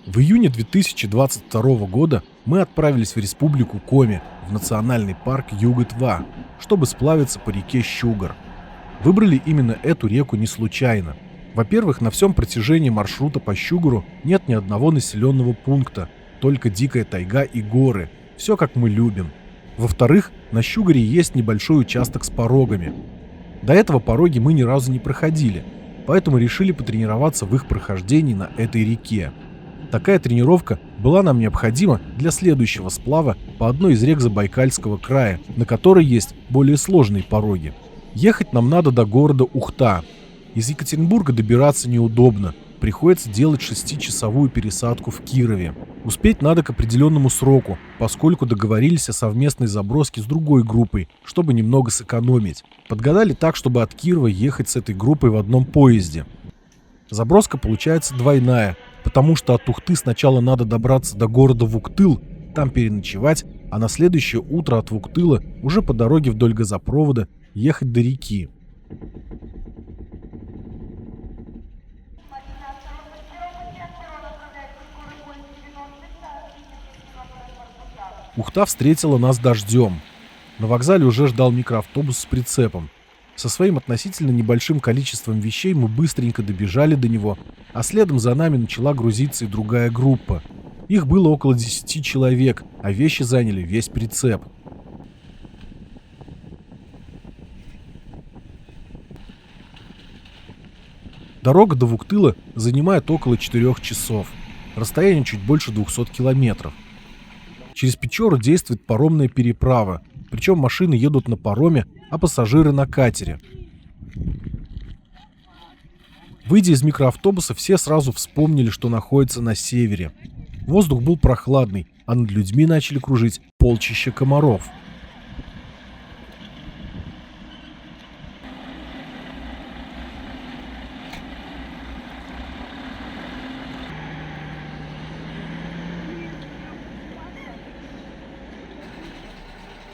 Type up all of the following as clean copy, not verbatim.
В июне 2022 года мы отправились в республику Коми, в национальный парк Югыт-Ва, чтобы сплавиться по реке Щугар. Выбрали именно эту реку не случайно. Во-первых, на всем протяжении маршрута по Щугару нет ни одного населенного пункта, только дикая тайга и горы. Все как мы любим. Во-вторых, на Щугаре есть небольшой участок с порогами. До этого пороги мы ни разу не проходили, поэтому решили потренироваться в их прохождении на этой реке. Такая тренировка была нам необходима для следующего сплава по одной из рек Забайкальского края, на которой есть более сложные пороги. Ехать нам надо до города Ухта. Из Екатеринбурга добираться неудобно, приходится делать 6-часовую пересадку в Кирове. Успеть надо к определенному сроку, поскольку договорились о совместной заброске с другой группой, чтобы немного сэкономить. Подгадали так, чтобы от Кирова ехать с этой группой в одном поезде. Заброска получается двойная, потому что от Ухты сначала надо добраться до города Вуктыл, там переночевать, а на следующее утро от Вуктыла уже по дороге вдоль газопровода ехать до реки. Ухта встретила нас дождем. На вокзале уже ждал микроавтобус с прицепом. Со своим относительно небольшим количеством вещей мы быстренько добежали до него, а следом за нами начала грузиться и другая группа. Их было около 10 человек, а вещи заняли весь прицеп. Дорога до Вуктыла занимает около 4 часов. Расстояние чуть больше 200 километров. Через Печору действует паромная переправа, причем машины едут на пароме, а пассажиры на катере. Выйдя из микроавтобуса, все сразу вспомнили, что находятся на севере. Воздух был прохладный, а над людьми начали кружить полчища комаров.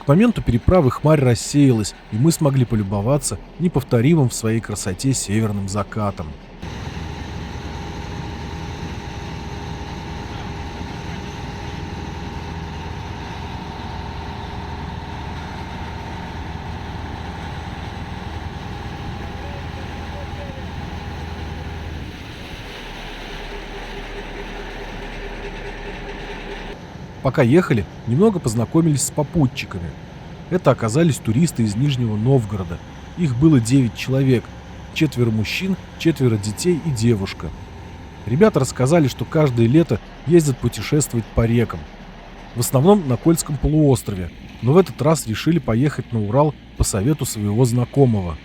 К моменту переправы хмарь рассеялась, и мы смогли полюбоваться неповторимым в своей красоте северным закатом. Пока ехали, немного познакомились с попутчиками. Это оказались туристы из Нижнего Новгорода. Их было 9 человек, 4 мужчин, 4 детей и девушка. Ребята рассказали, что каждое лето ездят путешествовать по рекам. В основном на Кольском полуострове, но в этот раз решили поехать на Урал по совету своего знакомого.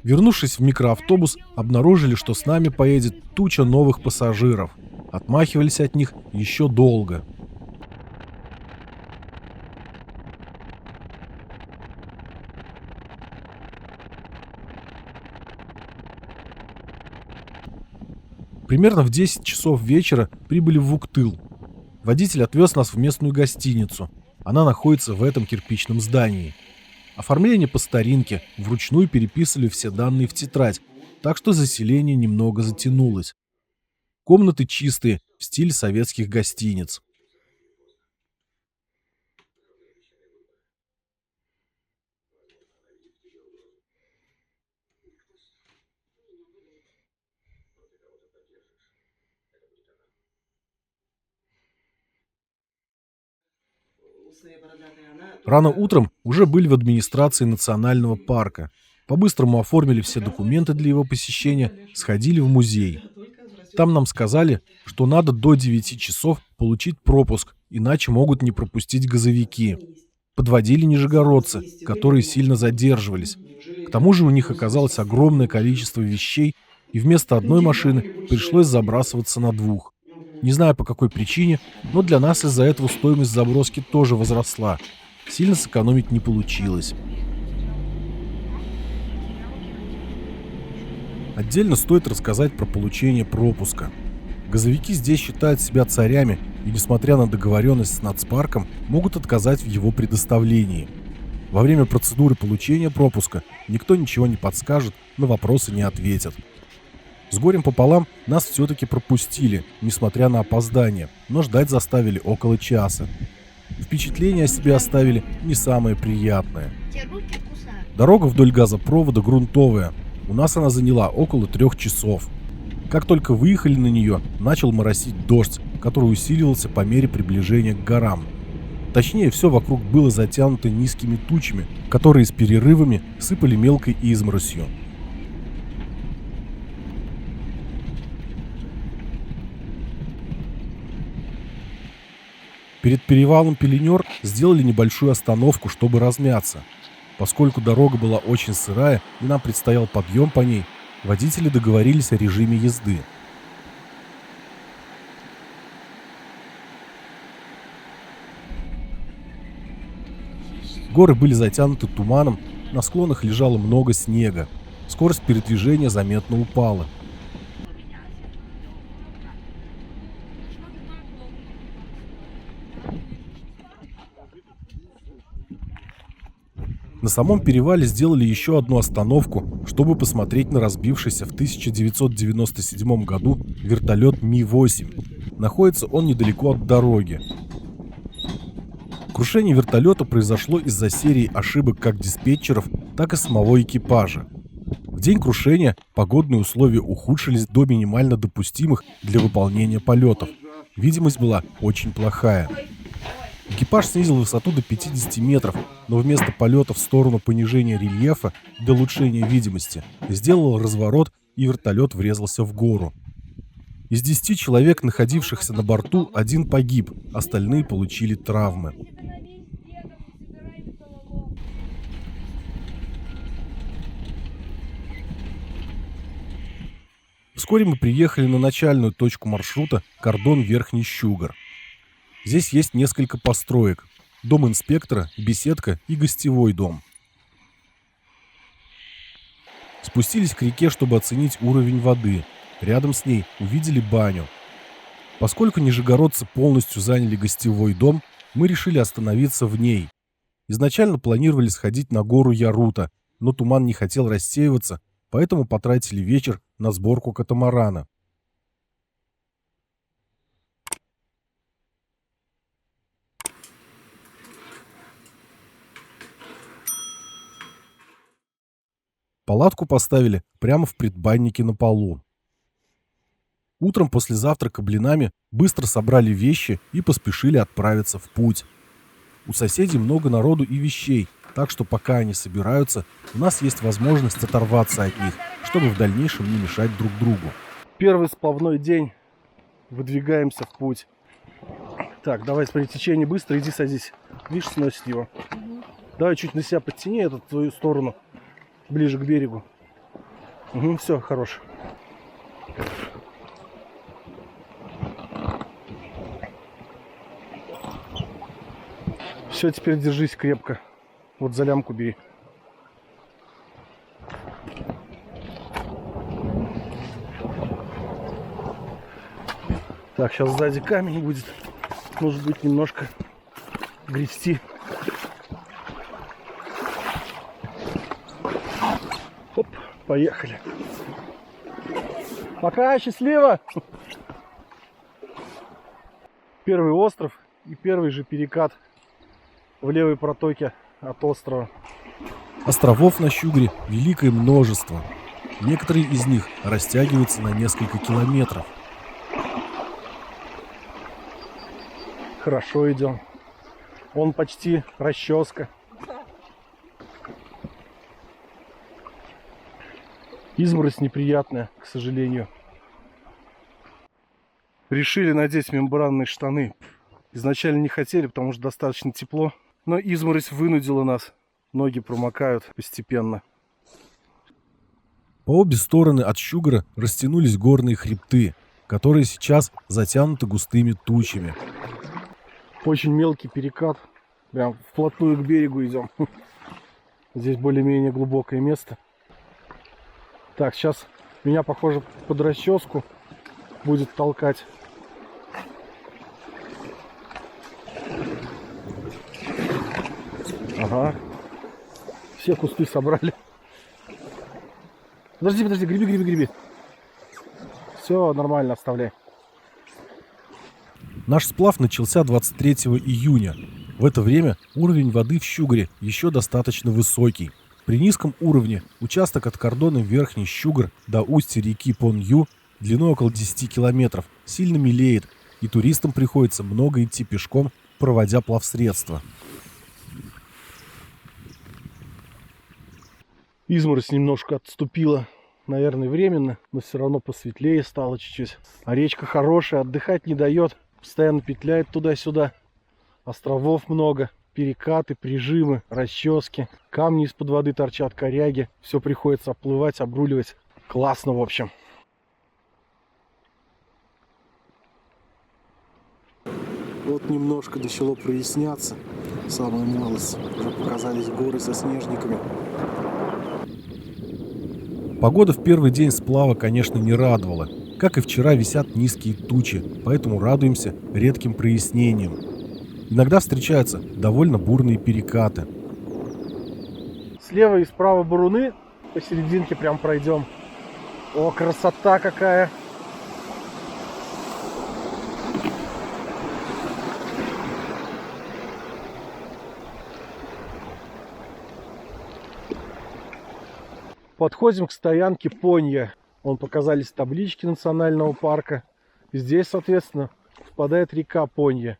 Вернувшись в микроавтобус, обнаружили, что с нами поедет туча новых пассажиров. Отмахивались от них еще долго. Примерно в 10 часов вечера прибыли в Вуктыл. Водитель отвез нас в местную гостиницу. Она находится в этом кирпичном здании. Оформление по старинке, вручную переписывали все данные в тетрадь, так что заселение немного затянулось. Комнаты чистые, в стиле советских гостиниц. Рано утром уже были в администрации национального парка. По-быстрому оформили все документы для его посещения, сходили в музей. Там нам сказали, что надо до 9 часов получить пропуск, иначе могут не пропустить газовики. Подводили нижегородцы, которые сильно задерживались. К тому же у них оказалось огромное количество вещей, и вместо одной машины пришлось забрасываться на 2. Не знаю по какой причине, но для нас из-за этого стоимость заброски тоже возросла. Сильно сэкономить не получилось. Отдельно стоит рассказать про получение пропуска. Газовики здесь считают себя царями и, несмотря на договоренность с нацпарком, могут отказать в его предоставлении. Во время процедуры получения пропуска никто ничего не подскажет, на вопросы не ответит. С горем пополам нас все-таки пропустили, несмотря на опоздание, но ждать заставили около часа. Впечатление о себе оставили не самое приятное. Дорога вдоль газопровода грунтовая. У нас она заняла около 3 часов. Как только выехали на нее, начал моросить дождь, который усиливался по мере приближения к горам. Точнее, все вокруг было затянуто низкими тучами, которые с перерывами сыпали мелкой изморосью. Перед перевалом Пеленер сделали небольшую остановку, чтобы размяться. Поскольку дорога была очень сырая и нам предстоял подъем по ней, водители договорились о режиме езды. Горы были затянуты туманом, на склонах лежало много снега. Скорость передвижения заметно упала. На самом перевале сделали еще одну остановку, чтобы посмотреть на разбившийся в 1997 году вертолет Ми-8. Находится он недалеко от дороги. Крушение вертолета произошло из-за серии ошибок как диспетчеров, так и самого экипажа. В день крушения погодные условия ухудшились до минимально допустимых для выполнения полетов. Видимость была очень плохая. Экипаж снизил высоту до 50 метров, но вместо полета в сторону понижения рельефа для улучшения видимости сделал разворот, и вертолет врезался в гору. Из 10 человек, находившихся на борту, 1 погиб, остальные получили травмы. Вскоре мы приехали на начальную точку маршрута кордон Верхний Щугар. Здесь есть несколько построек: дом инспектора, беседка и гостевой дом. Спустились к реке, чтобы оценить уровень воды. Рядом с ней увидели баню. Поскольку нижегородцы полностью заняли гостевой дом, мы решили остановиться в ней. Изначально планировали сходить на гору Ярута, но туман не хотел рассеиваться, поэтому потратили вечер на сборку катамарана. Палатку поставили прямо в предбаннике на полу. Утром после завтрака блинами быстро собрали вещи и поспешили отправиться в путь. У соседей много народу и вещей, так что пока они собираются, у нас есть возможность оторваться от них, чтобы в дальнейшем не мешать друг другу. Первый сплавной день. Выдвигаемся в путь. Так, давай, смотри, течение быстро, иди садись. Видишь, сносит его. Давай чуть на себя подтяни эту твою сторону, ближе к берегу. Угу, все, хорош. Все, теперь держись крепко. Вот за лямку бери. Так, сейчас сзади камень будет. Может быть, немножко грести. Оп, поехали. Пока, счастливо! Первый остров и первый же перекат в левой протоке от острова. Островов на Щугре великое множество. Некоторые из них растягиваются на несколько километров. Хорошо идем. Он почти расческа. Изморозь неприятная, к сожалению. Решили надеть мембранные штаны. Изначально не хотели, потому что достаточно тепло. Но изморозь вынудила нас. Ноги промокают постепенно. По обе стороны от Щугара растянулись горные хребты, которые сейчас затянуты густыми тучами. Очень мелкий перекат. Прям вплотную к берегу идем. Здесь более-менее глубокое место. Так, сейчас меня, похоже, под расческу будет толкать. Ага. Все кусты собрали. Подожди, греби. Все нормально, оставляй. Наш сплав начался 23 июня. В это время уровень воды в Щугаре еще достаточно высокий. При низком уровне участок от кордона Верхний Щугар до устья реки Понью длиной около 10 километров сильно мелеет, и туристам приходится много идти пешком, проводя плавсредства. Изморозь немножко отступила, наверное, временно, но все равно посветлее стало чуть-чуть. А речка хорошая, отдыхать не дает, постоянно петляет туда-сюда. Островов много, перекаты, прижимы, расчески, камни из-под воды торчат, коряги. Все приходится оплывать, обруливать. Классно, в общем. Вот немножко начало проясняться. Самая малость. Уже показались горы со снежниками. Погода в первый день сплава, конечно, не радовала. Как и вчера, висят низкие тучи, поэтому радуемся редким прояснениям. Иногда встречаются довольно бурные перекаты. Слева и справа буруны. Посерединке прям пройдем. О, красота какая! Подходим к стоянке Понья. Вон показались таблички национального парка. Здесь, соответственно, впадает река Понья.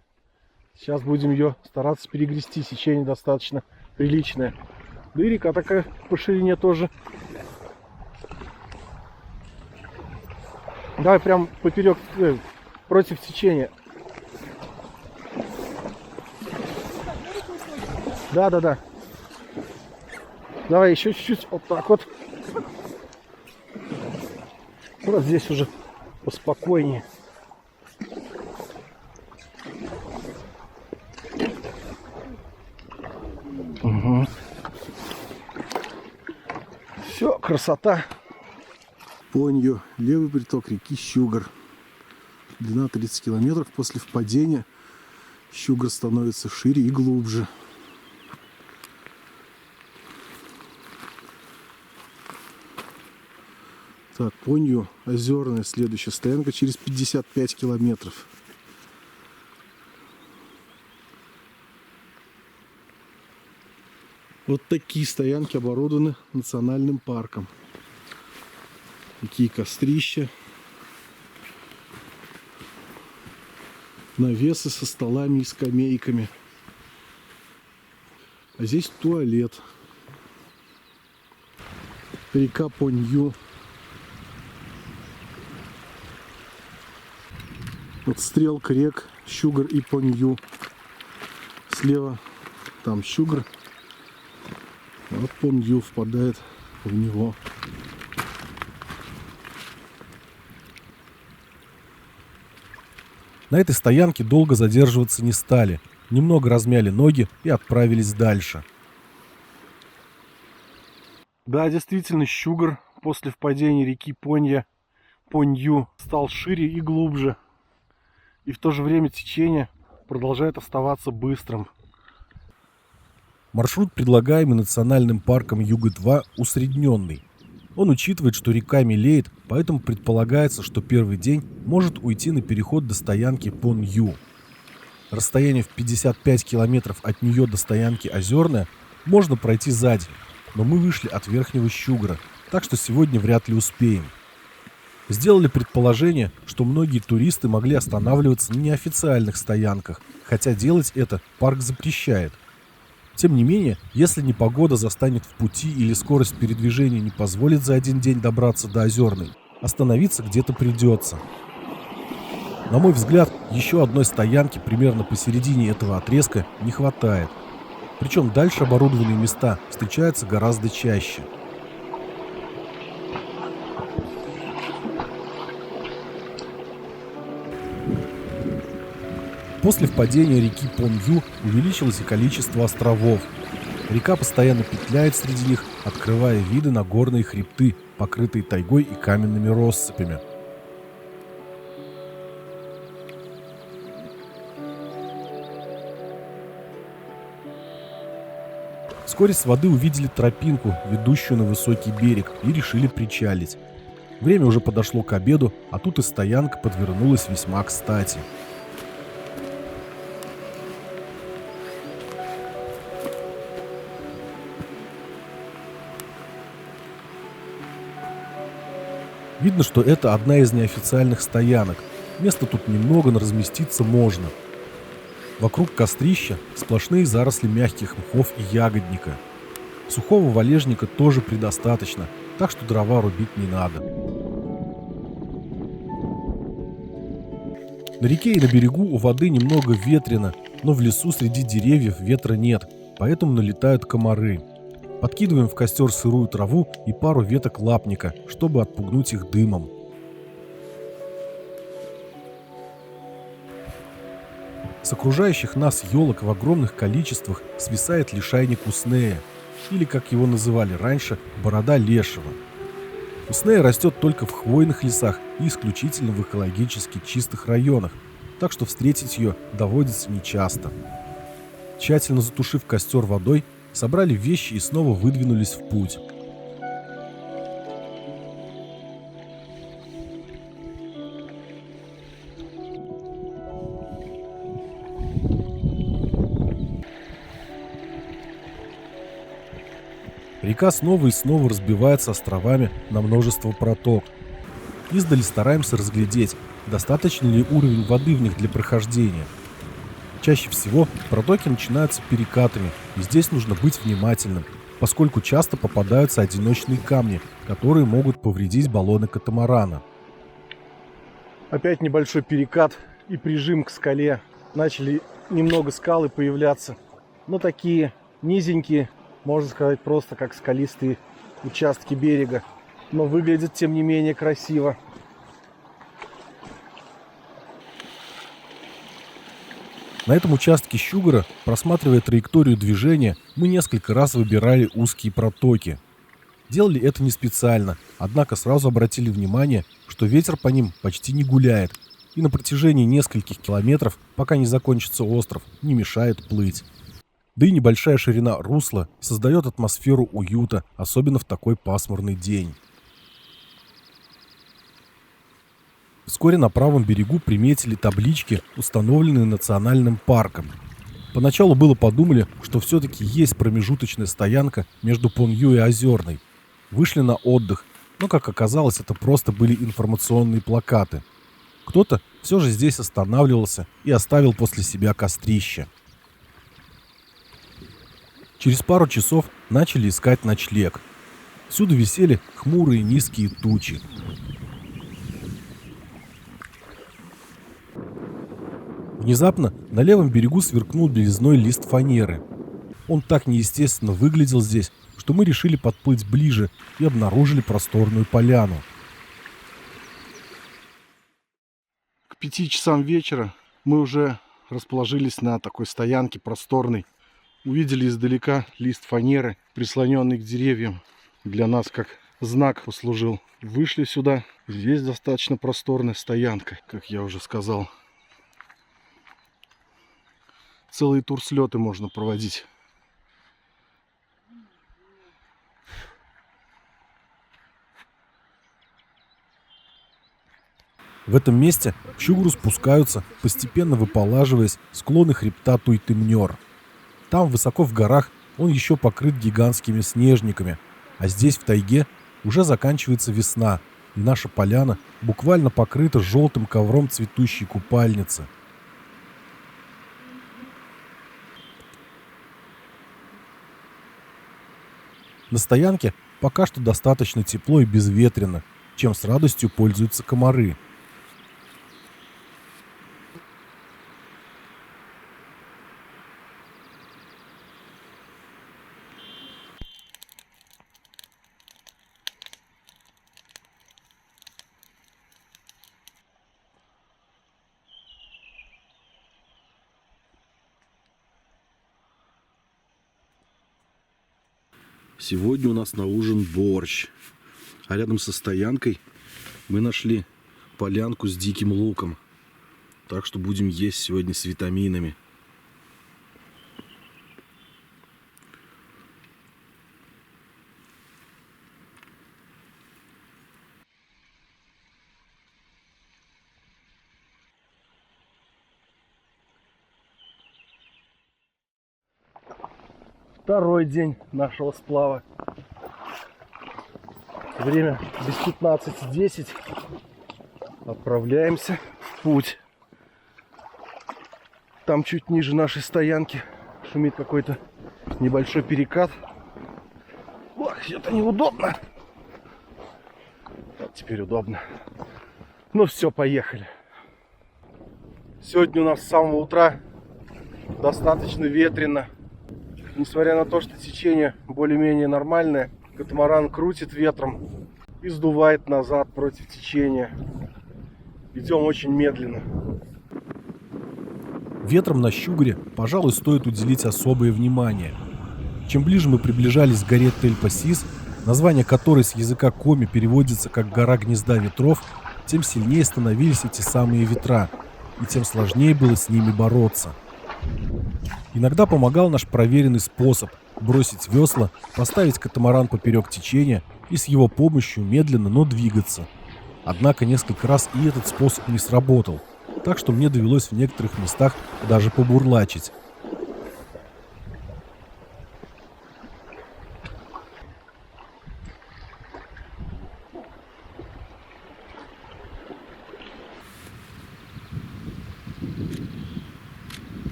Сейчас будем ее стараться перегрести. Течение достаточно приличное. Да и река такая по ширине тоже. Давай прям поперек, против течения. Да. Давай еще чуть-чуть. Вот так вот. Вот здесь уже поспокойнее. Угу. Все, красота. Понью, левый приток реки Щугар. Длина 30 километров. После впадения Щугар становится шире и глубже. Так, Понью, озерная, следующая стоянка через 55 километров. Вот такие стоянки оборудованы национальным парком. Такие кострища. Навесы со столами и скамейками. А здесь туалет. Река Понью. Вот стрелка рек Щугар и Понью. Слева там Щугар. А вот Понью впадает в него. На этой стоянке долго задерживаться не стали. Немного размяли ноги и отправились дальше. Да, действительно, Щугар после впадения реки Понью стал шире и глубже. И в то же время течение продолжает оставаться быстрым. Маршрут, предлагаемый национальным парком Юга-2, усредненный. Он учитывает, что река мелеет, поэтому предполагается, что первый день может уйти на переход до стоянки Понью. Расстояние в 55 километров от нее до стоянки Озерная можно пройти за день, но мы вышли от Верхнего Щугара, так что сегодня вряд ли успеем. Сделали предположение, что многие туристы могли останавливаться на неофициальных стоянках, хотя делать это парк запрещает. Тем не менее, если непогода застанет в пути или скорость передвижения не позволит за один день добраться до Озерной, остановиться где-то придется. На мой взгляд, еще одной стоянки примерно посередине этого отрезка не хватает. Причем дальше оборудованные места встречаются гораздо чаще. После впадения реки Понью увеличилось и количество островов. Река постоянно петляет среди них, открывая виды на горные хребты, покрытые тайгой и каменными россыпями. Вскоре с воды увидели тропинку, ведущую на высокий берег, и решили причалить. Время уже подошло к обеду, а тут и стоянка подвернулась весьма кстати. Видно, что это одна из неофициальных стоянок. Места тут немного, но разместиться можно. Вокруг кострища сплошные заросли мягких мхов и ягодника. Сухого валежника тоже предостаточно, так что дрова рубить не надо. На реке и на берегу у воды немного ветрено, но в лесу среди деревьев ветра нет, поэтому налетают комары. Подкидываем в костер сырую траву и пару веток лапника, чтобы отпугнуть их дымом. С окружающих нас елок в огромных количествах свисает лишайник уснея, или, как его называли раньше, борода лешего. Уснея растет только в хвойных лесах и исключительно в экологически чистых районах, так что встретить ее доводится нечасто. Тщательно затушив костер водой, собрали вещи и снова выдвинулись в путь. Река снова и снова разбивается островами на множество проток. Издали стараемся разглядеть, достаточно ли уровень воды в них для прохождения. Чаще всего протоки начинаются перекатами, и здесь нужно быть внимательным, поскольку часто попадаются одиночные камни, которые могут повредить баллоны катамарана. Опять небольшой перекат и прижим к скале. Начали немного скалы появляться, но такие низенькие, можно сказать, просто как скалистые участки берега. Но выглядят, тем не менее, красиво. На этом участке Щугара, просматривая траекторию движения, мы несколько раз выбирали узкие протоки. Делали это не специально, однако сразу обратили внимание, что ветер по ним почти не гуляет, и на протяжении нескольких километров, пока не закончится остров, не мешает плыть. Да и небольшая ширина русла создает атмосферу уюта, особенно в такой пасмурный день. Вскоре на правом берегу приметили таблички, установленные национальным парком. Поначалу было подумали, что все-таки есть промежуточная стоянка между Понью и Озерной. Вышли на отдых, но, как оказалось, это просто были информационные плакаты. Кто-то все же здесь останавливался и оставил после себя кострище. Через пару часов начали искать ночлег. Всюду висели хмурые низкие тучи. Внезапно на левом берегу сверкнул белизной лист фанеры. Он так неестественно выглядел здесь, что мы решили подплыть ближе и обнаружили просторную поляну. К 5 часам вечера мы уже расположились на такой стоянке просторной. Увидели издалека лист фанеры, прислоненный к деревьям. Для нас как знак послужил. Вышли сюда. Здесь достаточно просторная стоянка, как я уже сказал. Целые турслеты можно проводить. В этом месте к Щугру спускаются, постепенно выполаживаясь, склоны хребта Туйтымнёр. Там, высоко в горах, он еще покрыт гигантскими снежниками, а здесь, в тайге, уже заканчивается весна, и наша поляна буквально покрыта желтым ковром цветущей купальницы. На стоянке пока что достаточно тепло и безветренно, чем с радостью пользуются комары. Сегодня у нас на ужин борщ. А рядом со стоянкой мы нашли полянку с диким луком. Так что будем есть сегодня с витаминами. Второй день нашего сплава. Время без 15:10. Отправляемся в путь. Там чуть ниже нашей стоянки шумит какой-то небольшой перекат. Ох, это неудобно. Вот теперь удобно. Ну все, поехали. Сегодня у нас с самого утра достаточно ветрено. Несмотря на то, что течение более-менее нормальное, катамаран крутит ветром и сдувает назад против течения. Идем очень медленно. Ветром на Щугаре, пожалуй, стоит уделить особое внимание. Чем ближе мы приближались к горе Тель-Пасис, название которой с языка коми переводится как «гора гнезда ветров», тем сильнее становились эти самые ветра, и тем сложнее было с ними бороться. Иногда помогал наш проверенный способ – бросить весла, поставить катамаран поперек течения и с его помощью медленно, но двигаться. Однако несколько раз и этот способ не сработал, так что мне довелось в некоторых местах даже побурлачить.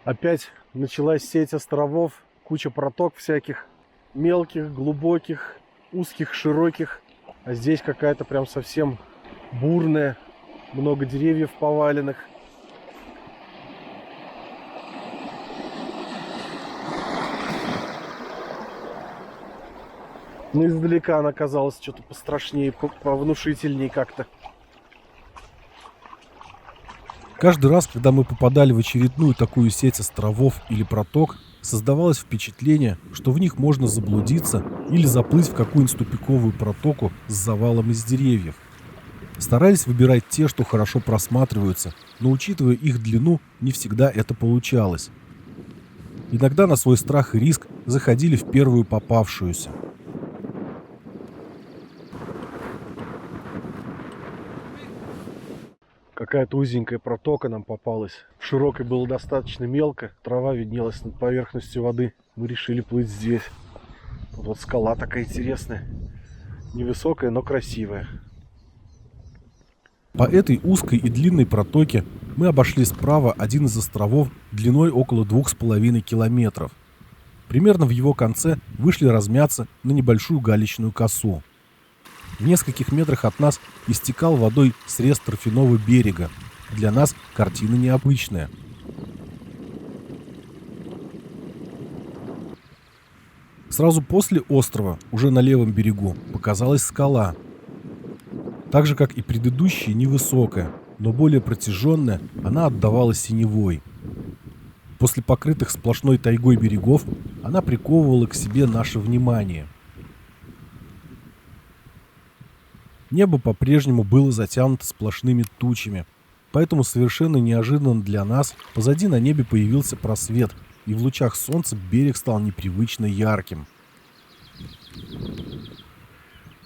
Опять началась сеть островов, куча проток всяких, мелких, глубоких, узких, широких. А здесь какая-то прям совсем бурная, много деревьев поваленных. Но издалека она казалась что-то пострашнее, повнушительнее как-то. Каждый раз, когда мы попадали в очередную такую сеть островов или проток, создавалось впечатление, что в них можно заблудиться или заплыть в какую-нибудь тупиковую протоку с завалом из деревьев. Старались выбирать те, что хорошо просматриваются, но учитывая их длину, не всегда это получалось. Иногда на свой страх и риск заходили в первую попавшуюся. Какая-то узенькая протока нам попалась. В широкой было достаточно мелко. Трава виднелась над поверхностью воды. Мы решили плыть здесь. Вот скала такая интересная. Невысокая, но красивая. По этой узкой и длинной протоке мы обошли справа один из островов длиной около 2,5 километров. Примерно в его конце вышли размяться на небольшую галечную косу. В нескольких метрах от нас истекал водой срез торфяного берега. Для нас картина необычная. Сразу после острова, уже на левом берегу, показалась скала. Так же, как и предыдущая, невысокая, но более протяженная, она отдавала синевой. После покрытых сплошной тайгой берегов она приковывала к себе наше внимание. Небо по-прежнему было затянуто сплошными тучами, поэтому совершенно неожиданно для нас позади на небе появился просвет, и в лучах солнца берег стал непривычно ярким.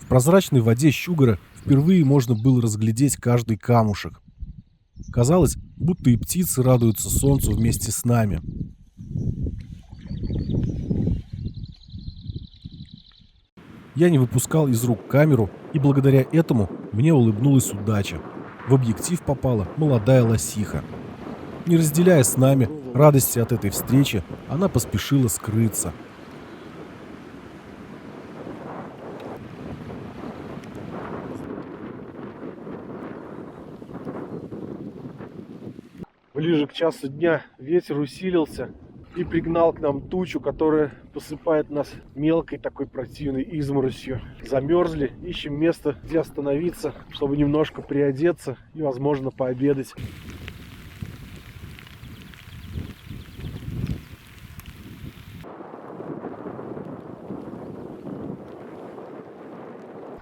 В прозрачной воде Щугара впервые можно было разглядеть каждый камушек. Казалось, будто и птицы радуются солнцу вместе с нами. Я не выпускал из рук камеру, и благодаря этому мне улыбнулась удача. В объектив попала молодая лосиха. Не разделяя с нами радости от этой встречи, она поспешила скрыться. Ближе к часу дня ветер усилился и пригнал к нам тучу, которая посыпает нас мелкой такой противной изморосью. Замерзли, ищем место, где остановиться, чтобы немножко приодеться и, возможно, пообедать.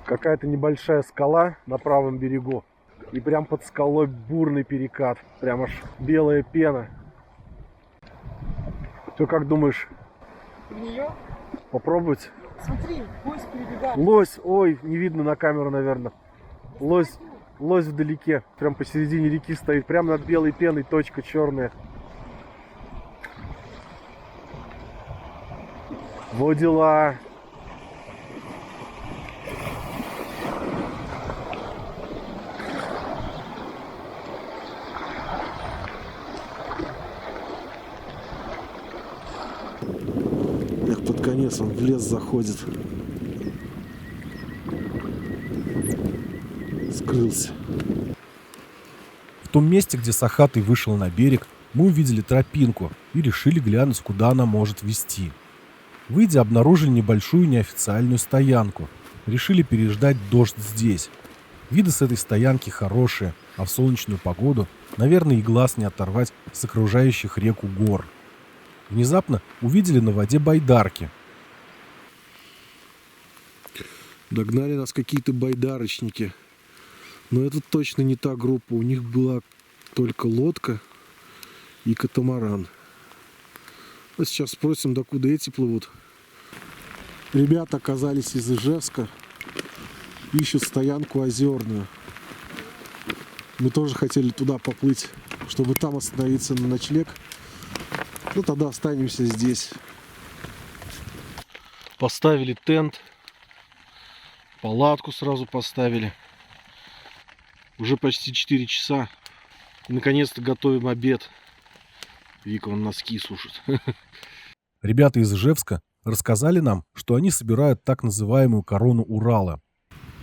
Какая-то небольшая скала на правом берегу. И прям под скалой бурный перекат. Прям аж белая пена. Ты как думаешь? В нее? Попробовать? Смотри, лось перебегает. Лось, ой, не видно на камеру, наверное. Лось Лось вдалеке, прям посередине реки стоит, прям над белой пеной, точка черная. Во дела. Как под конец он в лес заходит. Скрылся. В том месте, где Сахатый вышел на берег, мы увидели тропинку и решили глянуть, куда она может вести. Выйдя, обнаружили небольшую неофициальную стоянку. Решили переждать дождь здесь. Виды с этой стоянки хорошие, а в солнечную погоду, наверное, и глаз не оторвать с окружающих реку гор. Внезапно увидели на воде байдарки. Догнали нас какие-то байдарочники. Но это точно не та группа. У них была только лодка и катамаран. А сейчас спросим, докуда эти плывут. Ребята оказались из Ижевска. Ищут стоянку озерную. Мы тоже хотели туда поплыть, чтобы там остановиться на ночлег. Ну тогда останемся здесь. Поставили тент. Палатку сразу поставили. Уже почти 4 часа. И наконец-то готовим обед. Вика вон носки сушит. Ребята из Ижевска рассказали нам, что они собирают так называемую корону Урала.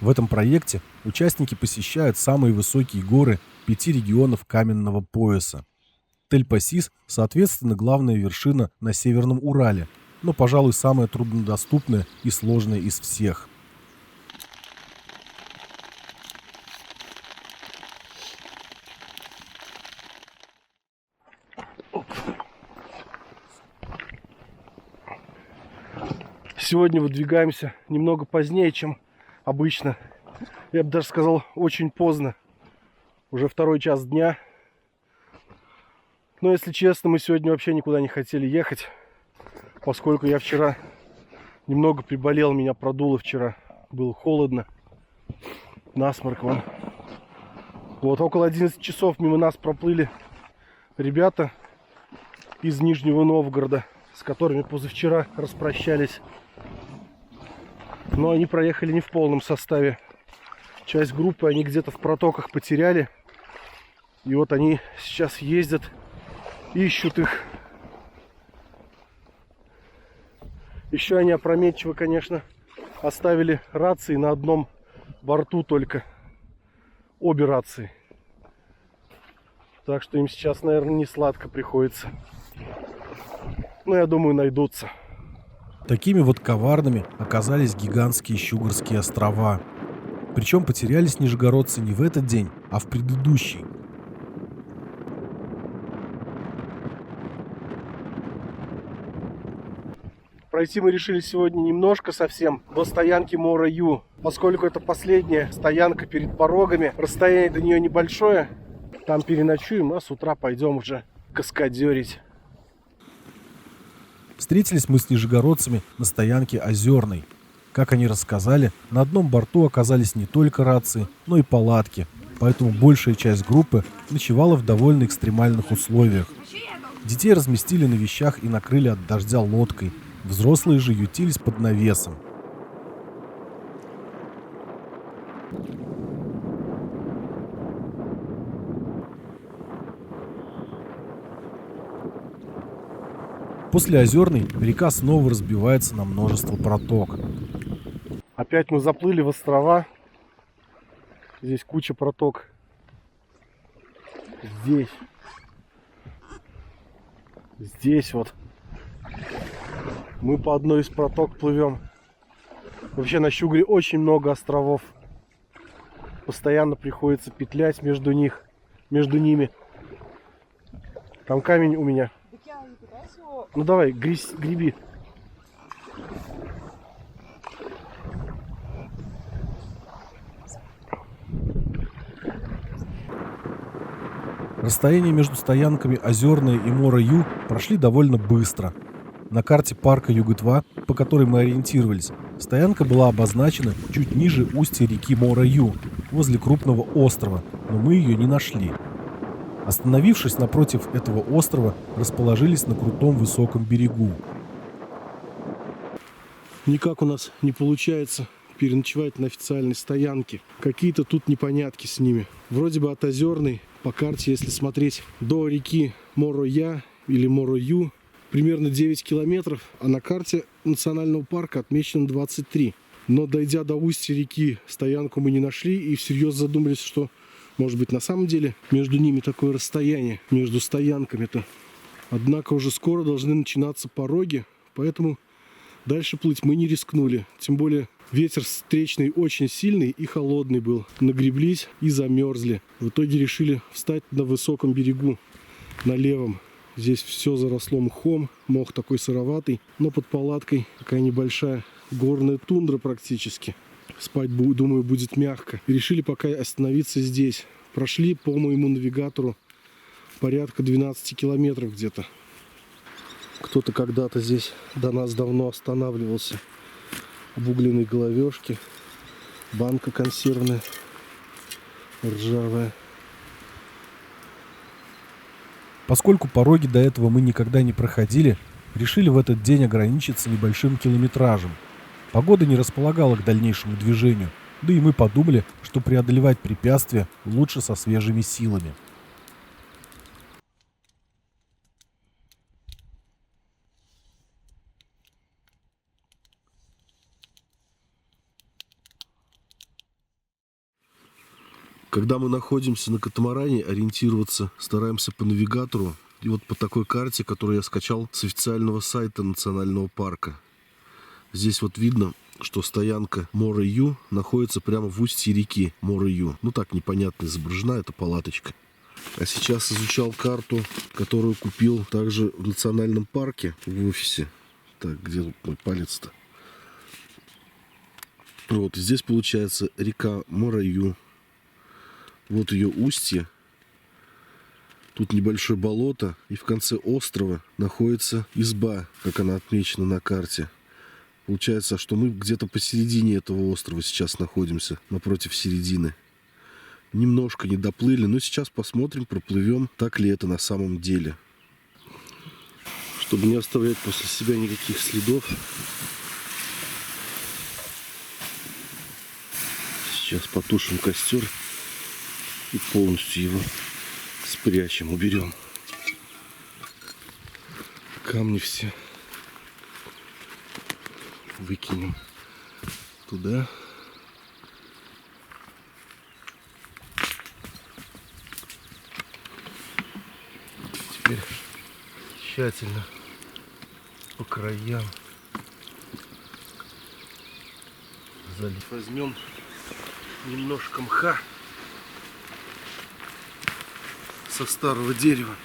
В этом проекте участники посещают самые высокие горы 5 регионов каменного пояса. Тель-Пасис, соответственно, главная вершина на Северном Урале, но, пожалуй, самая труднодоступная и сложная из всех. Сегодня выдвигаемся немного позднее, чем обычно. Я бы даже сказал, очень поздно. Уже 2 час дня. Но, если честно, мы сегодня вообще никуда не хотели ехать, поскольку я вчера немного приболел, меня продуло вчера. Было холодно. Насморк вон. Вот около 11 часов мимо нас проплыли ребята из Нижнего Новгорода, с которыми позавчера распрощались. Но они проехали не в полном составе. Часть группы они где-то в протоках потеряли. И вот они сейчас ездят, ищут их. Еще они опрометчиво, конечно, оставили рации на одном борту только. Обе рации. Так что им сейчас, наверное, не сладко приходится. Но я думаю, найдутся. Такими вот коварными оказались гигантские Щугорские острова. Причем потерялись нижегородцы не в этот день, а в предыдущий. Пройти мы решили сегодня немножко совсем до стоянки Мора-Ю. Поскольку это последняя стоянка перед порогами, расстояние до нее небольшое. Там переночуем, а с утра пойдем уже каскадерить. Встретились мы с нижегородцами на стоянке Озерной. Как они рассказали, на одном борту оказались не только рации, но и палатки, поэтому большая часть группы ночевала в довольно экстремальных условиях. Детей разместили на вещах и накрыли от дождя лодкой, взрослые же ютились под навесом. После Озерной река снова разбивается на множество проток. Опять мы заплыли в острова. Здесь куча проток. Здесь. Здесь вот. Мы по одной из проток плывем. Вообще на Щугре очень много островов. Постоянно приходится петлять между ними. Там камень у меня. Ну давай, греби. Расстояние между стоянками Озерная и Мора-Ю прошли довольно быстро. На карте парка Югыт-2, по которой мы ориентировались, стоянка была обозначена чуть ниже устья реки Мора-Ю, возле крупного острова, но мы ее не нашли. Остановившись напротив этого острова, расположились на крутом высоком берегу. Никак у нас не получается переночевать на официальной стоянке. Какие-то тут непонятки с ними. Вроде бы от Озерной, по карте, если смотреть, до реки Моро-Я или Моро-Ю, примерно 9 километров, а на карте национального парка отмечено 23. Но дойдя до устья реки, стоянку мы не нашли и всерьез задумались, что, может быть, на самом деле между ними такое расстояние, между стоянками-то. Однако уже скоро должны начинаться пороги, поэтому дальше плыть мы не рискнули. Тем более ветер встречный очень сильный и холодный был. Нагреблись и замерзли. В итоге решили встать на высоком берегу, на левом. Здесь все заросло мхом, мох такой сыроватый, но под палаткой такая небольшая горная тундра практически. Спать, думаю, будет мягко. И решили пока остановиться здесь. Прошли по моему навигатору порядка 12 километров где-то. Кто-то когда-то здесь до нас давно останавливался. Обугленные головешки, банка консервная, ржавая. Поскольку пороги до этого мы никогда не проходили, решили в этот день ограничиться небольшим километражем. Погода не располагала к дальнейшему движению, да и мы подумали, что преодолевать препятствия лучше со свежими силами. Когда мы находимся на катамаране, ориентироваться стараемся по навигатору. И вот по такой карте, которую я скачал с официального сайта национального парка. Здесь вот видно, что стоянка Моро-Ю находится прямо в устье реки Моро-Ю. Ну так непонятно изображена эта палаточка. А сейчас изучал карту, которую купил также в национальном парке в офисе. Так, где тут мой палец-то? Вот, здесь получается река Моро-Ю. Вот ее устье. Тут небольшое болото. И в конце острова находится изба, как она отмечена на карте. Получается, что мы где-то посередине этого острова сейчас находимся, напротив середины. Немножко не доплыли, но сейчас посмотрим, проплывем, так ли это на самом деле. Чтобы не оставлять после себя никаких следов. Сейчас потушим костер и полностью его спрячем, уберем. Камни все выкинем туда. Теперь тщательно по краям залить. Возьмем немножко мха со старого дерева.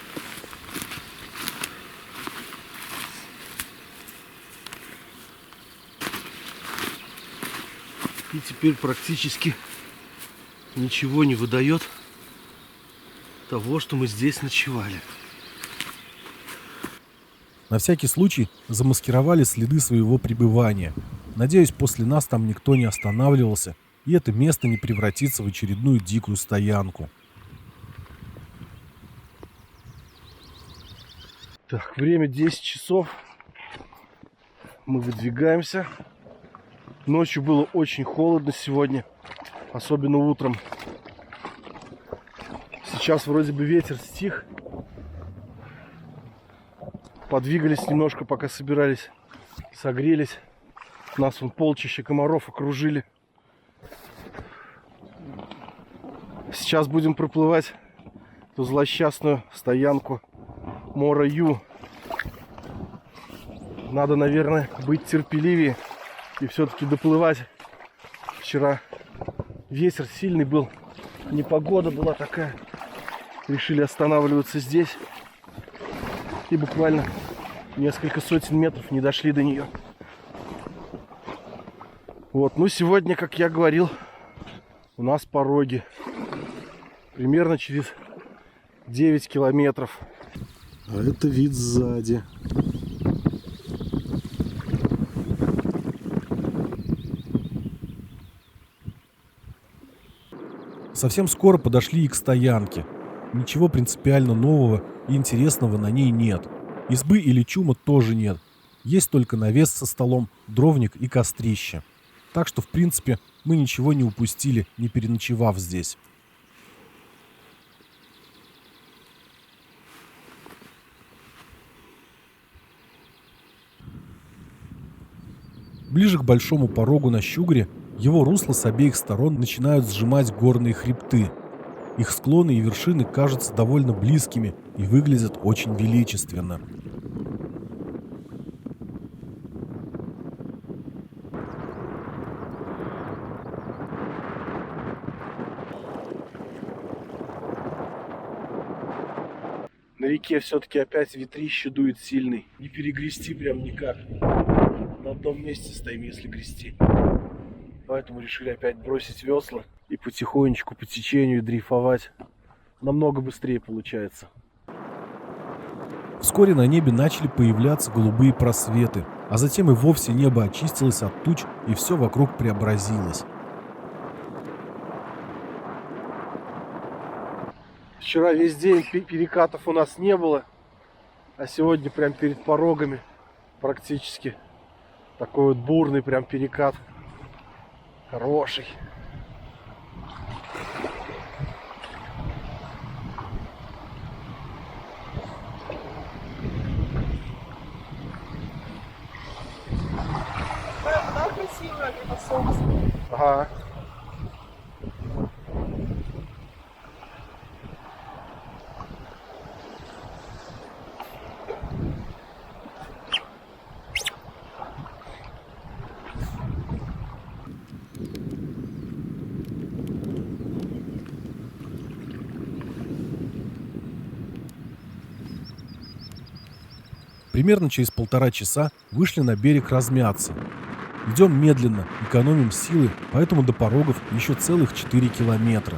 И теперь практически ничего не выдает того, что мы здесь ночевали. На всякий случай замаскировали следы своего пребывания. Надеюсь, после нас там никто не останавливался, и это место не превратится в очередную дикую стоянку. Так, время 10 часов. Мы выдвигаемся. Ночью было очень холодно сегодня, особенно утром. Сейчас вроде бы ветер стих. Подвигались немножко, пока собирались, согрелись. Нас вон полчища комаров окружили. Сейчас будем проплывать эту злосчастную стоянку Моро-Ю. Надо, наверное, быть терпеливее и все-таки доплывать. Вчера ветер сильный был, непогода была такая. Решили останавливаться здесь. И буквально несколько сотен метров не дошли до нее. Вот, ну сегодня, как я говорил, у нас пороги. Примерно через 9 километров. А это вид сзади. Совсем скоро подошли и к стоянке. Ничего принципиально нового и интересного на ней нет. Избы или чума тоже нет. Есть только навес со столом, дровник и кострище. Так что, в принципе, мы ничего не упустили, не переночевав здесь. Ближе к большому порогу на Щугре его русло с обеих сторон начинают сжимать горные хребты. Их склоны и вершины кажутся довольно близкими и выглядят очень величественно. На реке все-таки опять ветрище дует сильный. Не перегрести прям никак. На одном месте стоим, если грести. Поэтому решили опять бросить весла и потихонечку по течению дрейфовать. Намного быстрее получается. Вскоре на небе начали появляться голубые просветы, а затем и вовсе небо очистилось от туч, и все вокруг преобразилось. Вчера весь день перекатов у нас не было, а сегодня прям перед порогами практически такой вот бурный прям перекат. Хороший. Да, красивая, как солнце. Ага. Примерно через 1,5 часа вышли на берег размяться. Идем медленно, экономим силы, поэтому до порогов еще целых 4 километра.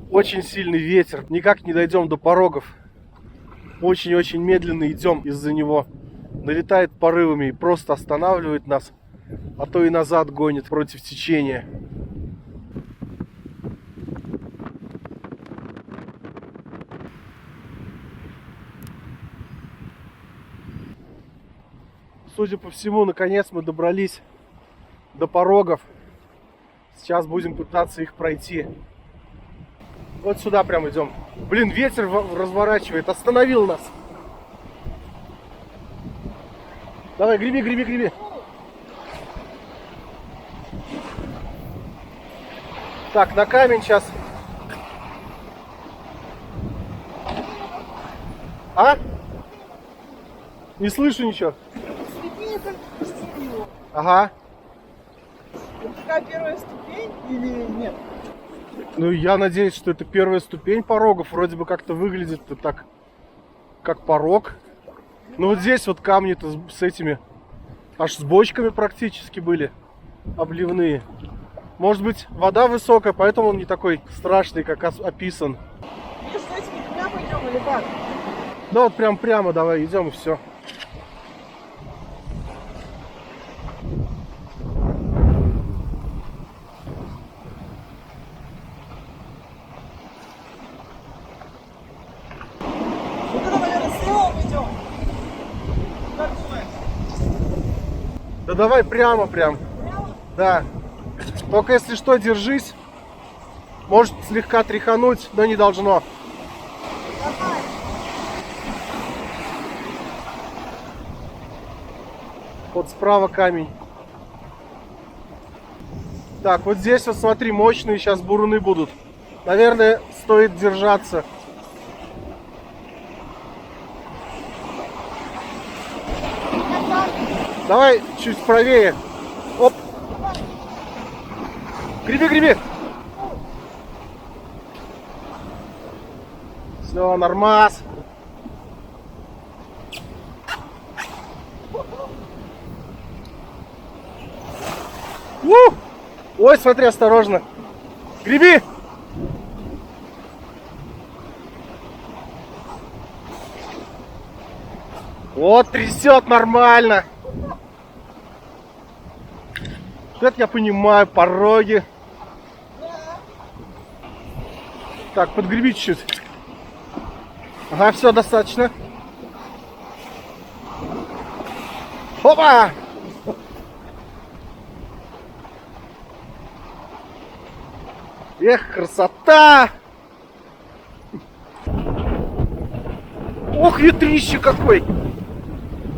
Очень сильный ветер. Никак не дойдем до порогов. Очень-очень медленно идем из-за него. Налетает порывами и просто останавливает нас. А то и назад гонит против течения. Судя по всему, наконец мы добрались до порогов. Сейчас будем пытаться их пройти. Вот сюда прям идем. Блин, ветер разворачивает. Остановил нас. Давай, греби, греби, греби. Так, на камень сейчас. А? Не слышу ничего. Ступени только пустили его. Ага. Это какая первая ступень или нет? Ну, я надеюсь, что это первая ступень порогов. Вроде бы как-то выглядит так, как порог. Ну, вот здесь вот камни-то с этими, аж с бочками практически были обливные. Может быть, вода высокая, поэтому он не такой страшный, как описан. Видишь, с этими камнями пойдем или как? Да вот прям прямо давай идем и все. Вот это, наверное, слева мы идем. Как думаешь? Да давай прямо прям. Прямо? Да. Только если что, держись. Может слегка тряхануть, но не должно. Давай. Вот справа камень. Так, вот здесь вот смотри, мощные сейчас буруны будут. Наверное, стоит держаться. Давай чуть правее. Оп. Греби, греби. Все, нормас. Ой, смотри, осторожно. Греби! Вот, трясет нормально. Вот это я понимаю, пороги. Так, подгреби чуть-чуть. Ага, все, достаточно. Опа! Эх, красота! Ох, ветрище какой!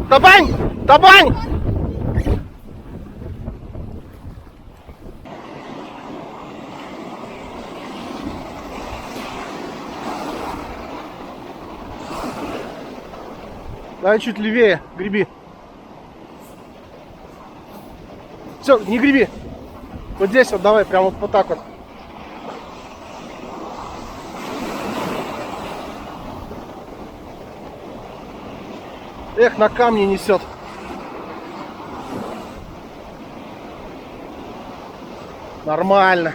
Табань! Табань! Давай чуть левее, греби. Все, не греби. Вот здесь вот давай, прям вот так вот. Эх, на камни несет. Нормально.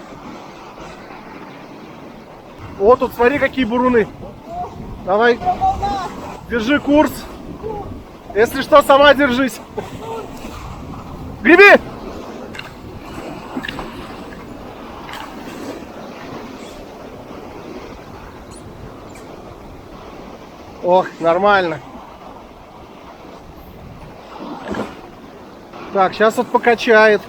Вот тут смотри, какие буруны. Давай, держи курс. Если что, сама держись. Греби! Ох, нормально. Так, сейчас вот покачает.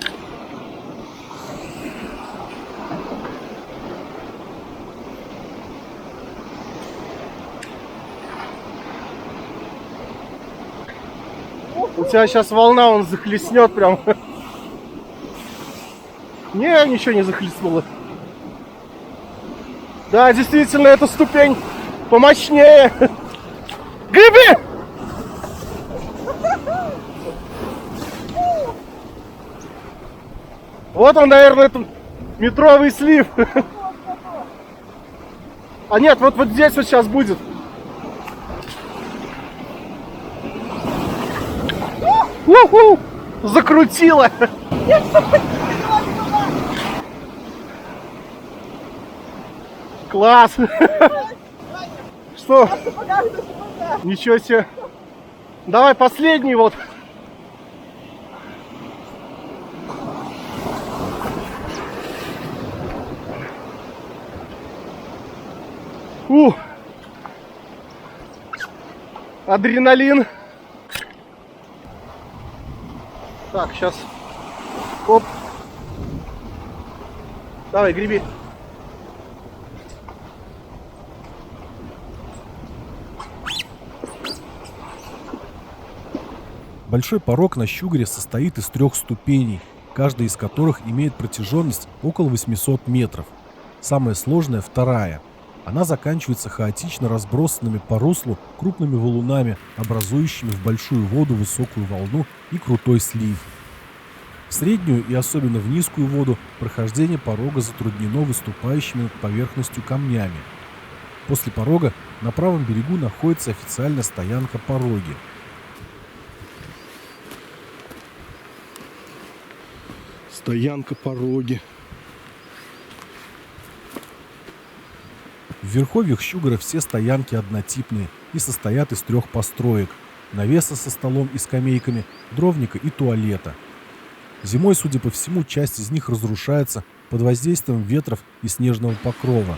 У тебя сейчас волна, он захлестнет прям. Не, ничего не захлестнуло. Да, действительно, эта ступень помощнее. Греби! Вот он, наверное, это метровый слив. А нет, вот здесь вот сейчас будет. У-ху! Закрутила! Класс! Что? Ничего себе! Давай последний вот. Адреналин. Так, сейчас. Оп. Давай, греби. Большой порог на Щугаре состоит из 3 ступеней, каждая из которых имеет протяженность около 800 метров. Самая сложная вторая. Она заканчивается хаотично разбросанными по руслу крупными валунами, образующими в большую воду высокую волну и крутой слив. В среднюю и особенно в низкую воду прохождение порога затруднено выступающими над поверхностью камнями. После порога на правом берегу находится официальная стоянка Пороги. Стоянка Пороги. В верховьях Щугара все стоянки однотипные и состоят из 3 построек: навеса со столом и скамейками, дровника и туалета. Зимой, судя по всему, часть из них разрушается под воздействием ветров и снежного покрова,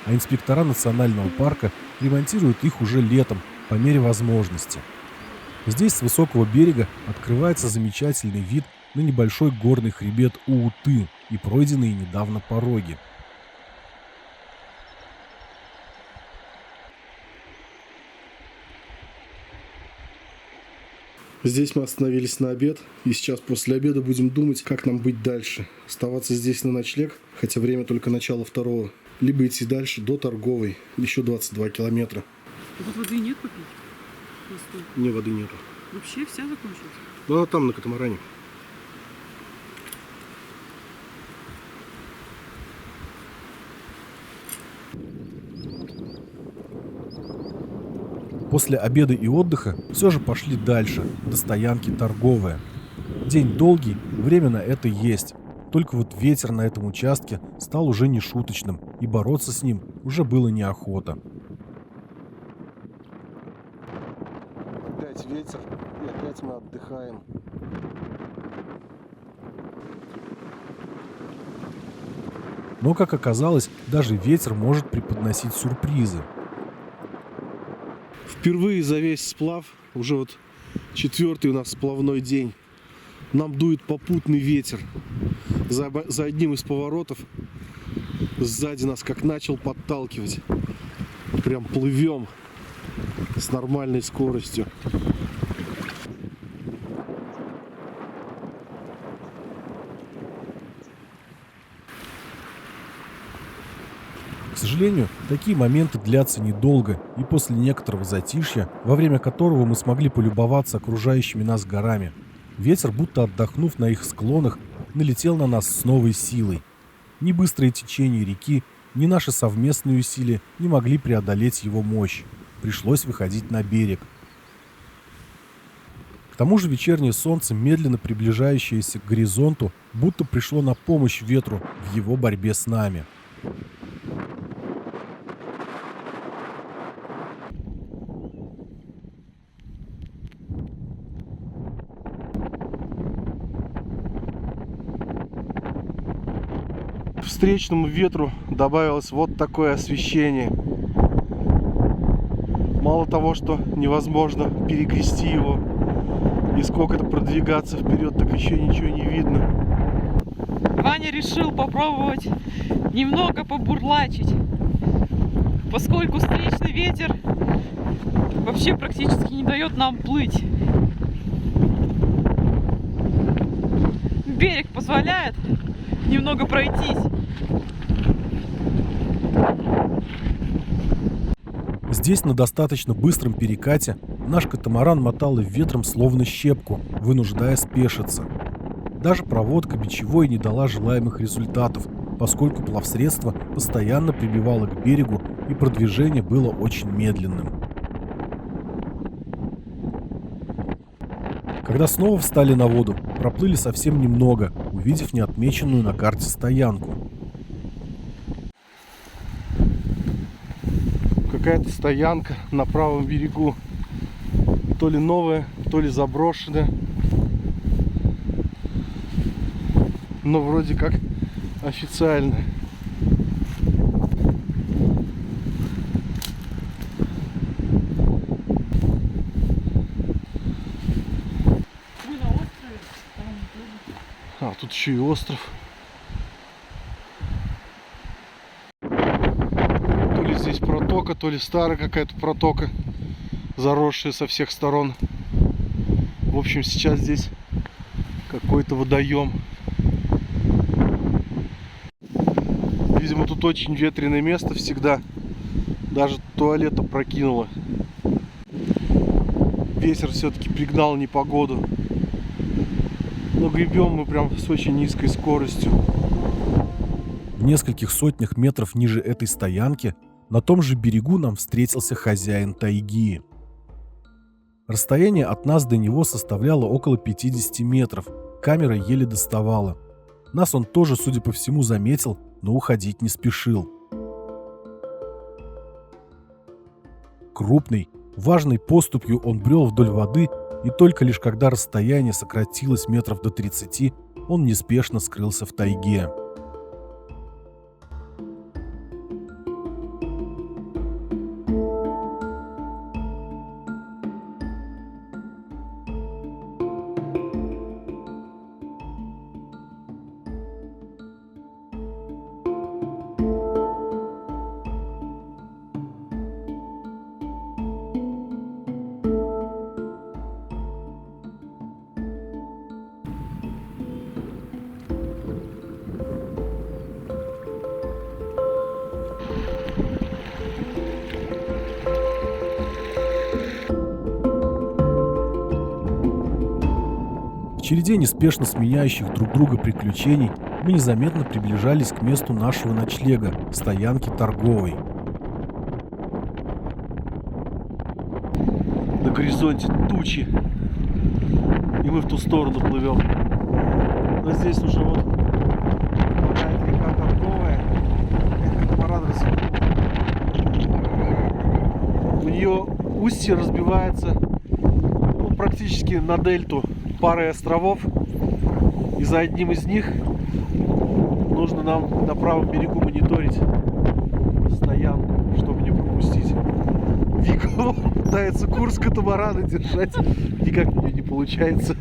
а инспектора национального парка ремонтируют их уже летом по мере возможности. Здесь с высокого берега открывается замечательный вид на небольшой горный хребет Ууты и пройденные недавно пороги. Здесь мы остановились на обед, и сейчас после обеда будем думать, как нам быть дальше. Оставаться здесь на ночлег, хотя время только начало 2-го, либо идти дальше до Торговой, еще 22 километра. А тут воды нет попить? Просто. Не, воды нету. Вообще вся закончилась? Ну, она там, на катамаране. После обеда и отдыха все же пошли дальше, до стоянки Торговая. День долгий, время на это есть. Только вот ветер на этом участке стал уже не шуточным, и бороться с ним уже было неохота. Опять ветер, и опять мы отдыхаем. Но, как оказалось, даже ветер может преподносить сюрпризы. Впервые за весь сплав, уже вот 4-й у нас сплавной день, нам дует попутный ветер. За одним из поворотов сзади нас как начал подталкивать. Прям плывем с нормальной скоростью. К сожалению, такие моменты длятся недолго, и после некоторого затишья, во время которого мы смогли полюбоваться окружающими нас горами, ветер, будто отдохнув на их склонах, налетел на нас с новой силой. Ни быстрое течение реки, ни наши совместные усилия не могли преодолеть его мощь. Пришлось выходить на берег. К тому же вечернее солнце, медленно приближающееся к горизонту, будто пришло на помощь ветру в его борьбе с нами. Встречному ветру добавилось вот такое освещение. Мало того, что невозможно перегрести его и сколько-то продвигаться вперед, так еще ничего не видно. Ваня решил попробовать немного побурлачить, поскольку встречный ветер вообще практически не дает нам плыть. Берег позволяет немного пройтись. Здесь, на достаточно быстром перекате, наш катамаран мотал ветром словно щепку, вынуждая спешиться. Даже проводка бичевой не дала желаемых результатов, поскольку плавсредство постоянно прибивало к берегу, и продвижение было очень медленным. Когда снова встали на воду, проплыли совсем немного, увидев неотмеченную на карте стоянку. Какая-то стоянка на правом берегу. То ли новая, то ли заброшенная. Но вроде как официальная. Мы на острове. А, тут еще и остров. То ли здесь протока, то ли старая какая-то протока, заросшая со всех сторон. В общем, сейчас здесь какой-то водоем. Видимо, тут очень ветреное место всегда. Даже туалет опрокинуло. Ветер все-таки пригнал непогоду. Но гребем мы прям с очень низкой скоростью. В нескольких сотнях метров ниже этой стоянки на том же берегу нам встретился хозяин тайги. Расстояние от нас до него составляло около 50 метров, камера еле доставала. Нас он тоже, судя по всему, заметил, но уходить не спешил. Крупный, важной поступью он брел вдоль воды, и только лишь когда расстояние сократилось метров до 30, он неспешно скрылся в тайге. В череде неспешно сменяющих друг друга приключений мы незаметно приближались к месту нашего ночлега, стоянке Торговой. На горизонте тучи, и мы в ту сторону плывем. Но здесь уже вот еще устье разбивается практически на дельту парой островов. И за одним из них нужно нам на правом берегу мониторить стоянку, чтобы не пропустить. Вика пытается курс катамарана держать. Никак у нее не получается.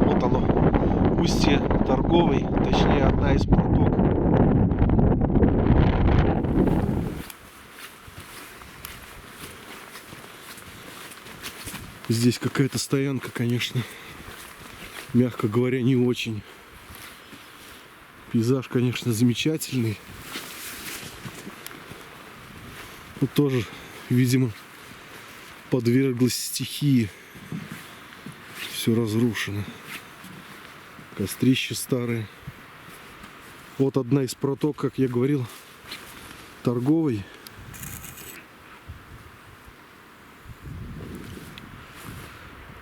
Вот оно, устье Торговой, точнее одна из проток. Здесь какая-то стоянка, конечно, мягко говоря, не очень. Пейзаж, конечно, замечательный. Но тоже, видимо, подверглась стихии. Все разрушено. Кострища старые. Вот одна из проток, как я говорил, Торговой.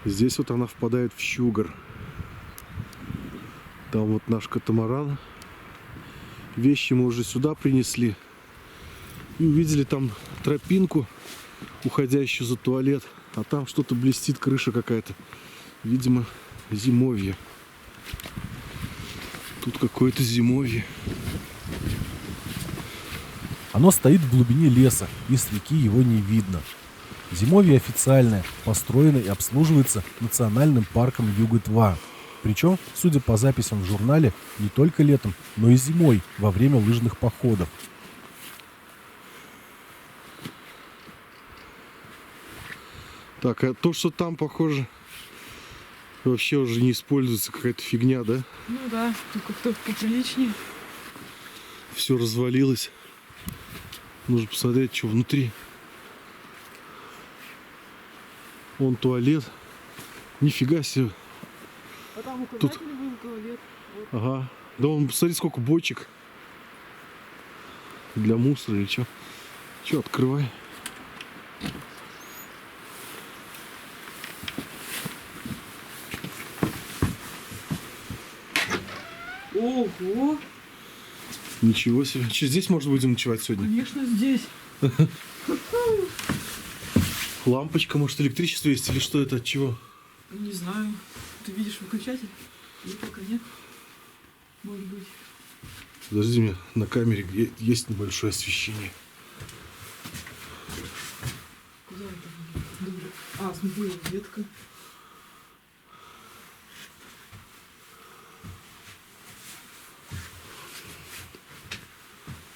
Здесь вот она впадает в Щугар. Там вот наш катамаран. Вещи мы уже сюда принесли. И увидели там тропинку, уходящую за туалет. А там что-то блестит, крыша какая-то. Видимо, зимовье. Тут какое-то зимовье. Оно стоит в глубине леса, и с реки его не видно. Зимовье официальное, построено и обслуживается национальным парком Югыт-2. Причем, судя по записям в журнале, не только летом, но и зимой во время лыжных походов. Так, а то, что там, похоже, вообще уже не используется, какая-то фигня, да? Ну да, тут как-то поприличнее. Все развалилось. Нужно посмотреть, что внутри. Вон туалет. Нифига себе. А там Тут- указатель был, туалет. Вот. Ага. Да вон, посмотри, сколько бочек. Для мусора или что. Че, открывай. Ого, Ничего себе. Че, здесь можно будем ночевать сегодня? конечно, здесь. Лампочка, может, электричество есть или что это, от чего? Не знаю. Ты видишь выключатель? Или пока нет? Может быть. Подожди, мне на камере есть небольшое освещение. Куда это? Добре. А, смотри, ветка.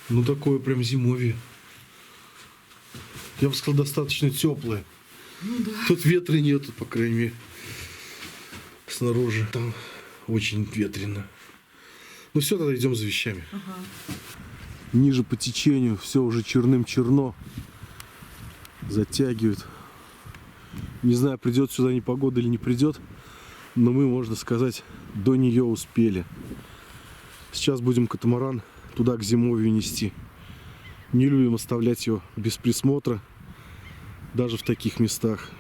Ну, такое прям зимовье. Я бы сказал, достаточно теплое. Ну да. Тут ветра нету, по крайней мере. Снаружи. Там очень ветрено. Ну все, тогда идем за вещами. Ага. Ниже по течению все уже черным-черно. Затягивает. Не знаю, придет сюда непогода или не придет. Но мы, можно сказать, до нее успели. Сейчас будем катамаран туда к зимовью нести. Не любим оставлять его без присмотра. Даже в таких местах.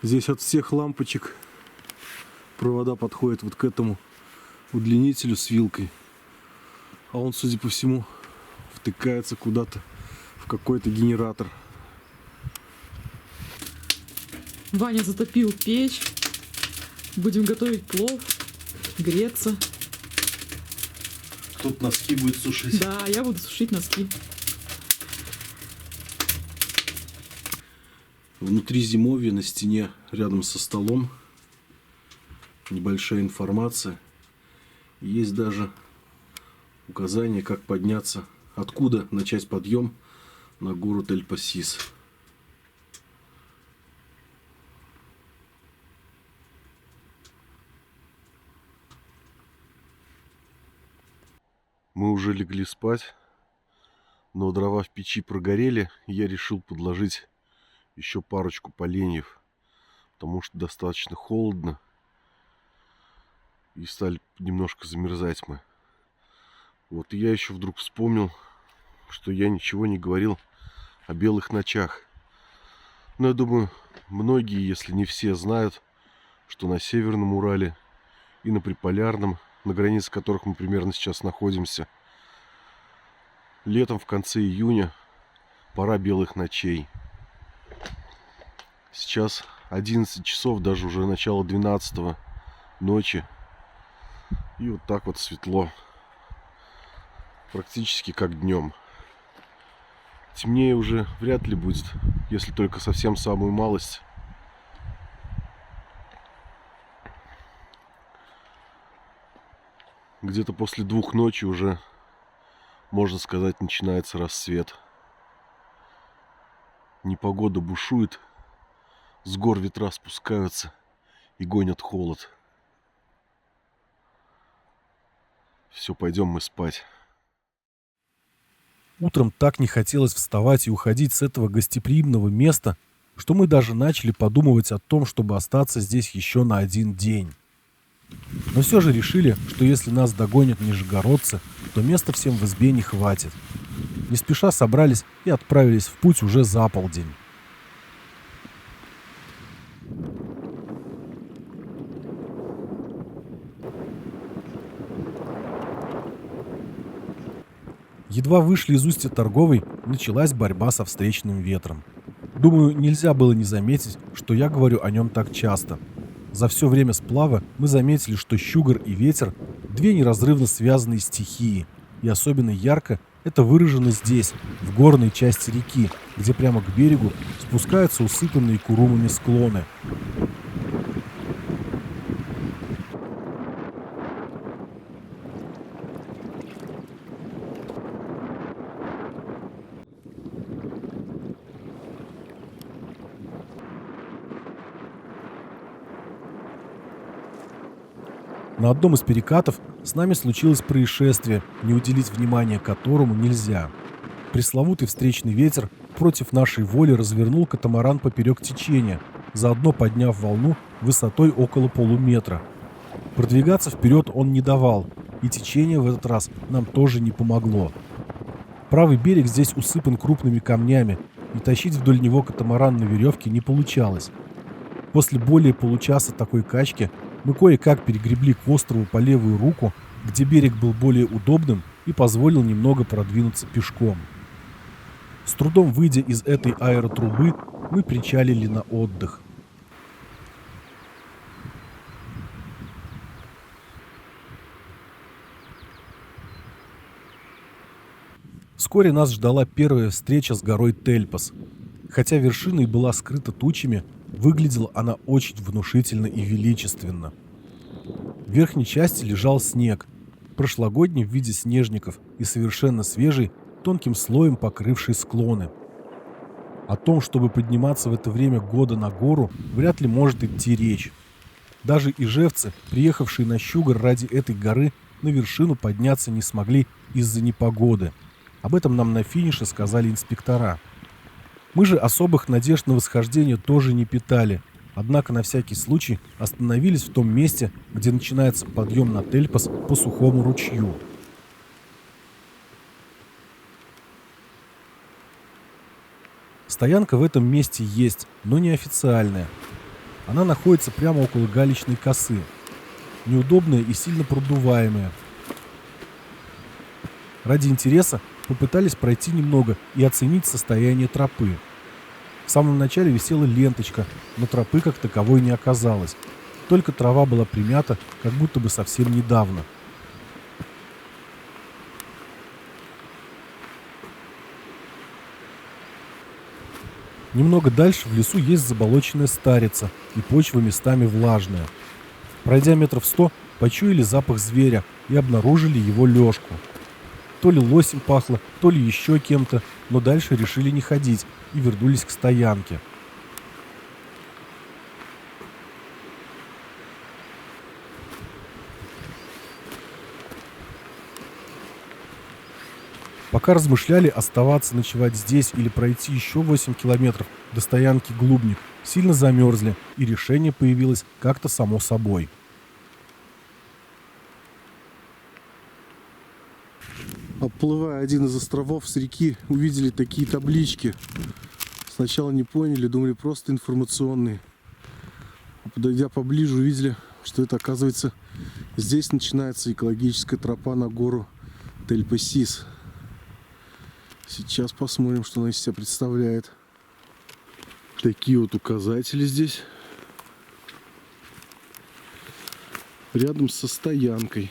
Здесь от всех лампочек провода подходят вот к этому удлинителю с вилкой. А он, судя по всему, втыкается куда-то в какой-то генератор. Ваня затопил печь. Будем готовить плов, греться. Кто-то носки будет сушить. Да, я буду сушить носки. Внутри зимовья на стене рядом со столом небольшая информация. Есть даже указание, как подняться, откуда начать подъем на гору Тель-Пасис. Мы уже легли спать, но дрова в печи прогорели, и я решил подложить еще парочку поленьев, потому что достаточно холодно, и стали немножко замерзать мы. Вот и я еще вдруг вспомнил, что я ничего не говорил о белых ночах. Но я думаю, многие, если не все, знают, что на Северном Урале и на Приполярном на границе которых мы примерно сейчас находимся. Летом в конце июня пора белых ночей. Сейчас 11 часов, даже уже начало 12 ночи. И вот так вот светло. Практически как днем. Темнее уже вряд ли будет, если только совсем самую малость. Где-то после 2 ночи уже, можно сказать, начинается рассвет. Непогода бушует, с гор ветра спускаются и гонят холод. Все, пойдем мы спать. Утром так не хотелось вставать и уходить с этого гостеприимного места, что мы даже начали подумывать о том, чтобы остаться здесь еще на 1 день. Но все же решили, что если нас догонят нижегородцы, то места всем в избе не хватит. Не спеша собрались и отправились в путь уже за полдень. Едва вышли из устья Торговой, началась борьба со встречным ветром. Думаю, нельзя было не заметить, что я говорю о нем так часто. За все время сплава мы заметили, что щугар и ветер – 2 неразрывно связанные стихии, и особенно ярко это выражено здесь, в горной части реки, где прямо к берегу спускаются усыпанные курумами склоны. На одном из перекатов с нами случилось происшествие, не уделить внимания которому нельзя. Пресловутый встречный ветер против нашей воли развернул катамаран поперек течения, заодно подняв волну высотой около полуметра. Продвигаться вперед он не давал, и течение в этот раз нам тоже не помогло. Правый берег здесь усыпан крупными камнями, и тащить вдоль него катамаран на веревке не получалось. После более получаса такой качки мы кое-как перегребли к острову по левую руку, где берег был более удобным и позволил немного продвинуться пешком. С трудом выйдя из этой аэротрубы, мы причалили на отдых. Вскоре нас ждала первая встреча с горой Тельпас. Хотя вершина и была скрыта тучами, выглядела она очень внушительно и величественно. В верхней части лежал снег, прошлогодний в виде снежников и совершенно свежий, тонким слоем покрывший склоны. О том, чтобы подниматься в это время года на гору, вряд ли может идти речь. Даже ижевцы, приехавшие на Щугар ради этой горы, на вершину подняться не смогли из-за непогоды. Об этом нам на финише сказали инспектора. Мы же особых надежд на восхождение тоже не питали, однако на всякий случай остановились в том месте, где начинается подъем на Тельпас по сухому ручью. Стоянка в этом месте есть, но не официальная. Она находится прямо около галечной косы. Неудобная и сильно продуваемая. Ради интереса попытались пройти немного и оценить состояние тропы. В самом начале висела ленточка, но тропы как таковой не оказалось. Только трава была примята, как будто бы совсем недавно. Немного дальше в лесу есть заболоченная старица, и почва местами влажная. Пройдя метров 100, почуяли запах зверя и обнаружили его лёжку. То ли лосем пахло, то ли еще кем-то, но дальше решили не ходить и вернулись к стоянке. Пока размышляли, оставаться ночевать здесь или пройти еще 8 километров до стоянки Глубник, сильно замерзли, и решение появилось как-то само собой. Обплывая один из островов с реки, увидели такие таблички. Сначала не поняли, думали просто информационные. А подойдя поближе, увидели, что это, оказывается, Здесь начинается экологическая тропа на гору Тель-Песис. Сейчас посмотрим, что она из себя представляет. Такие вот указатели здесь. Рядом со стоянкой.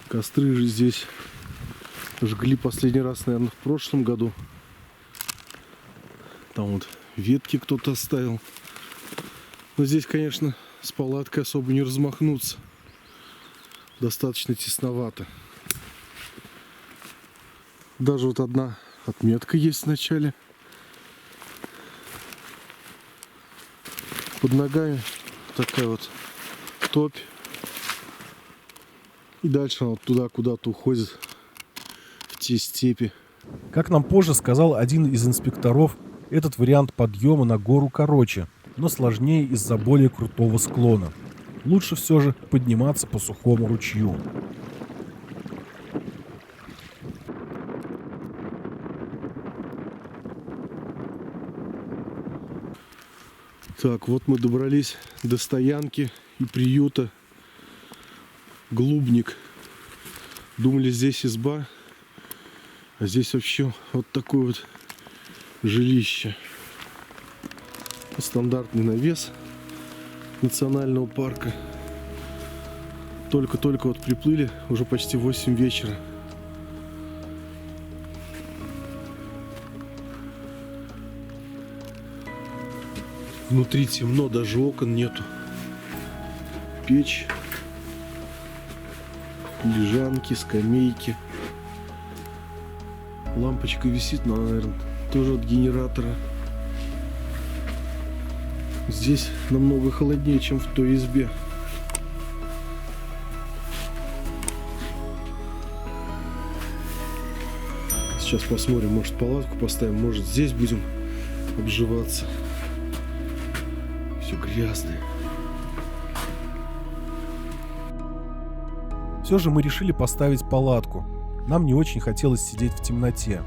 Костры же здесь жгли последний раз, наверное, в прошлом году. Там вот ветки кто-то оставил. Но здесь, конечно, с палаткой особо не размахнуться. Достаточно тесновато. Даже вот одна отметка есть в начале. Под ногами такая вот топь. И дальше она вот туда куда-то уходит, в те степи. Как нам позже сказал один из инспекторов, этот вариант подъема на гору короче, но сложнее из-за более крутого склона. Лучше все же подниматься по сухому ручью. Так, вот мы добрались до стоянки и приюта Глубник. Думали, здесь изба, а здесь вообще вот такое вот жилище. Стандартный навес национального парка. Только-только вот приплыли, уже почти 8 вечера. Внутри темно, даже окон нету. Печь, лежанки, скамейки. Лампочка висит, но она, наверное, тоже от генератора. Здесь намного холоднее, чем в той избе. Сейчас посмотрим, может палатку поставим, может здесь будем обживаться. Все грязное. Все же мы решили поставить палатку. Нам не очень хотелось сидеть в темноте.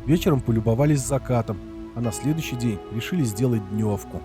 Вечером полюбовались закатом, а на следующий день решили сделать дневку.